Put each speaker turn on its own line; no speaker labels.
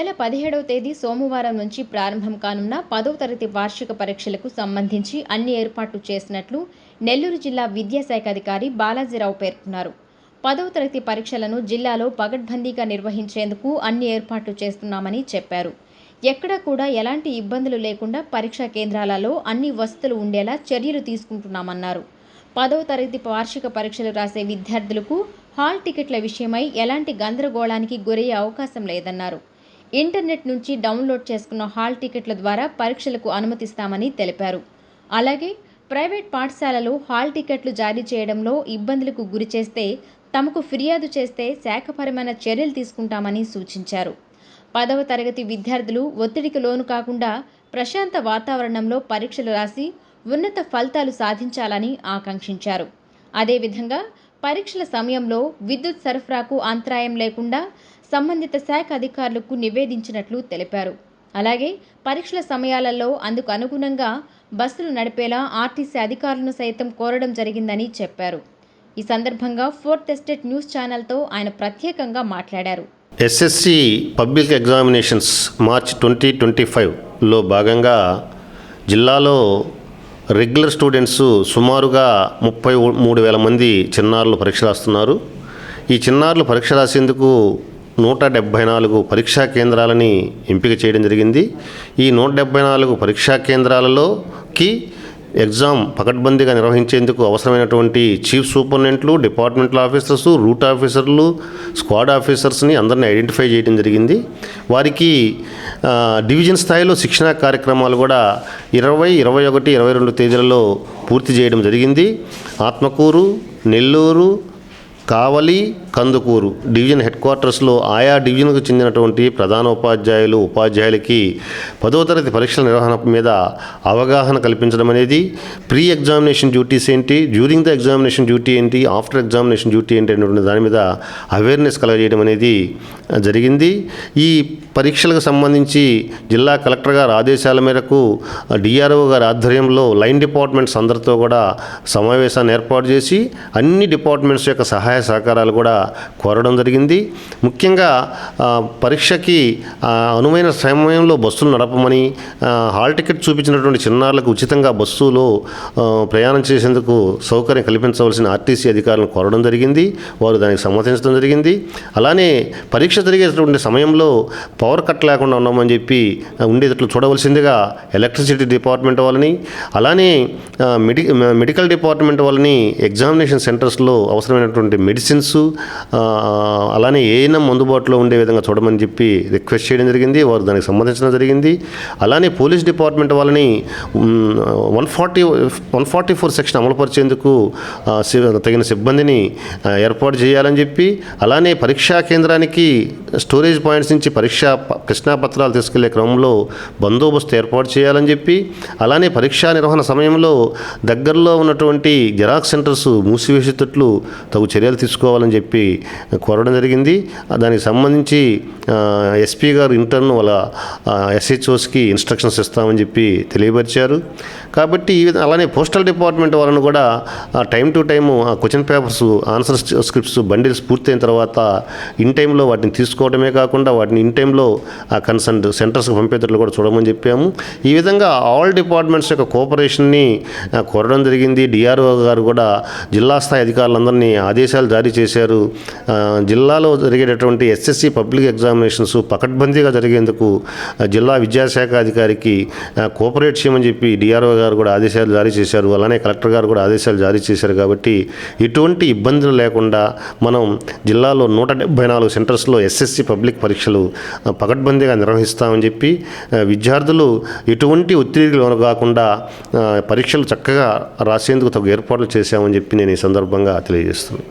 నెల 17వ తేదీ సోమవారం నుంచి ప్రారంభం కానున్న 10వ తరగతి వార్షిక పరీక్షలకు సంబంధించి అన్ని ఏర్పాట్లు చేసినట్లు నెల్లూరు జిల్లా విద్యాశాఖ అధికారి బాలాజీరావు పేర్కొన్నారు. 10వ తరగతి పరీక్షలను జిల్లాలో పగడ్బందీగా నిర్వహించేందుకు అన్ని ఏర్పాట్లు చేస్తున్నామని చెప్పారు. ఎక్కడా కూడా ఎలాంటి ఇబ్బందులు లేకుండా పరీక్షా కేంద్రాలలో అన్ని వసతులు ఉండేలా చర్యలు తీసుకుంటున్నామన్నారు. 10వ తరగతి వార్షిక పరీక్షలు రాసే విద్యార్థులకు హాల్ టికెట్ల విషయమై ఎలాంటి గందరగోళానికి గురయ్యే అవకాశం లేదన్నారు. ఇంటర్నెట్ నుంచి డౌన్లోడ్ చేసుకున్న హాల్ టికెట్ల ద్వారా పరీక్షలకు అనుమతిస్తామని తెలిపారు. అలాగే ప్రైవేట్ పాఠశాలలు హాల్ టికెట్లు జారీ చేయడంలో ఇబ్బందులకు గురిచేస్తే తమకు ఫిర్యాదు చేస్తే శాఖపరమైన చర్యలు తీసుకుంటామని సూచించారు. 10వ తరగతి విద్యార్థులు ఒత్తిడికి లోను కాకుండా ప్రశాంత వాతావరణంలో పరీక్షలు రాసి ఉన్నత ఫలితాలు సాధించాలని ఆకాంక్షించారు. అదేవిధంగా పరీక్షల సమయంలో విద్యుత్ సరఫరాకు అంతరాయం లేకుండా సంబంధిత శాఖ అధికారులకు నివేదించినట్లు తెలిపారు. అలాగే పరీక్షల సమయాలలో అందుకు అనుగుణంగా బస్సులు నడిపేలా ఆర్టీసీ అధికారులను సైతం కోరడం జరిగిందని చెప్పారు. ఈ సందర్భంగా ఫోర్త్ ఎస్టేట్ న్యూస్ ఛానల్తో ఆయన ప్రత్యేకంగా మాట్లాడారు.
ఎస్ఎస్సి పబ్లిక్ ఎగ్జామినేషన్స్ మార్చ్ 2025లో భాగంగా జిల్లాలో రెగ్యులర్ స్టూడెంట్స్ సుమారుగా 33,000 మంది చిన్నారులు పరీక్ష రాస్తున్నారు. ఈ చిన్నారులు పరీక్ష రాసేందుకు 174 పరీక్షా కేంద్రాలని ఎంపిక చేయడం జరిగింది. ఈ 174 పరీక్షా కేంద్రాలలోకి ఎగ్జామ్ పకడ్బందీగా నిర్వహించేందుకు అవసరమైనటువంటి చీఫ్ సూపరింటెండెంట్లు, డిపార్ట్మెంటల్ ఆఫీసర్స్, రూట్ ఆఫీసర్లు, స్క్వాడ్ ఆఫీసర్స్ని అందరినీ ఐడెంటిఫై చేయడం జరిగింది. వారికి డివిజన్ స్థాయిలో శిక్షణా కార్యక్రమాలు కూడా 20, 21, 22 తేదీలలో పూర్తి చేయడం జరిగింది. ఆత్మకూరు, నెల్లూరు, కావలి, కందుకూరు డివిజన్ హెడ్ క్వార్టర్స్లో ఆయా డివిజన్కు చెందినటువంటి ప్రధాన ఉపాధ్యాయులు, ఉపాధ్యాయులకి 10వ తరగతి పరీక్షల నిర్వహణ మీద అవగాహన కల్పించడం అనేది, ప్రీ ఎగ్జామినేషన్ డ్యూటీస్ ఏంటి, డ్యూరింగ్ ద ఎగ్జామినేషన్ డ్యూటీ ఏంటి, ఆఫ్టర్ ఎగ్జామినేషన్ డ్యూటీ ఏంటి అనేటువంటి దాని మీద అవేర్నెస్ కలగజేయడం అనేది జరిగింది. ఈ పరీక్షలకు సంబంధించి జిల్లా కలెక్టర్ గారి ఆదేశాల మేరకు డిఆర్ఓ గారి ఆధ్వర్యంలో లైన్ డిపార్ట్మెంట్స్ అందరితో కూడా సమావేశాన్ని ఏర్పాటు చేసి అన్ని డిపార్ట్మెంట్స్ యొక్క సహాయ సహకారాలు కూడా కోరడం జరిగింది. ముఖ్యంగా పరీక్షకి అనువైన సమయంలో బస్సులు నడపమని, హాల్ టికెట్ చూపించినటువంటి చిన్నారులకు ఉచితంగా బస్సులో ప్రయాణం చేసేందుకు సౌకర్యం కల్పించవలసిన ఆర్టీసీ అధికారులను కోరడం జరిగింది. వారు దానికి సమ్మతించడం జరిగింది. అలానే పరీక్ష జరిగేటువంటి సమయంలో పవర్ కట్ లేకుండా ఉన్నామని చెప్పి ఉండేటట్లు చూడవలసిందిగా ఎలక్ట్రిసిటీ డిపార్ట్మెంట్ వాళ్ళని, అలానే మెడికల్ డిపార్ట్మెంట్ వాళ్ళని ఎగ్జామినేషన్ సెంటర్స్లో అవసరమైనటువంటి మెడిసిన్స్, అలానే ఏఎన్ఎం అందుబాటులో ఉండే విధంగా చూడమని చెప్పి రిక్వెస్ట్ చేయడం జరిగింది. వారు దానికి సంబంధించడం జరిగింది. అలానే పోలీస్ డిపార్ట్మెంట్ వాళ్ళని 144 సెక్షన్ అమలుపరిచేందుకు తగిన సిబ్బందిని ఏర్పాటు చేయాలని చెప్పి, అలానే పరీక్షా కేంద్రానికి స్టోరేజ్ పాయింట్స్ నుంచి ప్రశ్నాపత్రాలు తీసుకెళ్లే క్రమంలో బందోబస్తు ఏర్పాటు చేయాలని చెప్పి, అలానే పరీక్షా నిర్వహణ సమయంలో దగ్గరలో ఉన్నటువంటి జిరాక్స్ సెంటర్స్ మూసివేసేటట్లు తగు చర్యలు తీసుకోవాలని చెప్పి కోరడం జరిగింది. దానికి సంబంధించి ఎస్పీ గారు ఇంటర్న్ వాళ్ళ ఎస్హెచ్ఓస్కి ఇన్స్ట్రక్షన్స్ ఇస్తామని చెప్పి తెలియపరిచారు. కాబట్టి అలానే పోస్టల్ డిపార్ట్మెంట్ వాళ్ళను కూడా time to time question papers, answer scripts, bundles పూర్తయిన తర్వాత ఇన్ టైంలో వాటిని తీసుకోవడమే కాకుండా వాటిని ఇన్ టైంలో కన్సర్న్ సెంటర్స్కి పంపేటట్లు కూడా చూడమని చెప్పాము. ఈ విధంగా ఆల్ డిపార్ట్మెంట్స్ యొక్క కోఆపరేషన్ని కోరడం జరిగింది. డిఆర్ఓ గారు కూడా జిల్లా స్థాయి అధికారులందరినీ ఆదేశాలు జారీ చేశారు. జిల్లాలో జరిగేటటువంటి ఎస్ఎస్సి పబ్లిక్ ఎగ్జామినేషన్స్ పకడ్బందీగా జరిగేందుకు జిల్లా విద్యాశాఖ అధికారికి కోఆపరేట్ చేయమని చెప్పి డిఆర్ఓ గారు కూడా ఆదేశాలు జారీ చేశారు. అలానే కలెక్టర్ గారు కూడా ఆదేశాలు జారీ చేశారు. కాబట్టి ఎటువంటి ఇబ్బందులు లేకుండా మనం జిల్లాలో 174 సెంటర్స్లో ఎస్ఎస్సి పబ్లిక్ పరీక్షలు పకడ్బందీగా నిర్వహిస్తామని చెప్పి విద్యార్థులు ఎటువంటి ఒత్తిడికి లోను కాకుండా పరీక్షలు చక్కగా రాసేందుకు తగు ఏర్పాట్లు చేశామని చెప్పి నేను ఈ సందర్భంగా తెలియజేస్తున్నాను.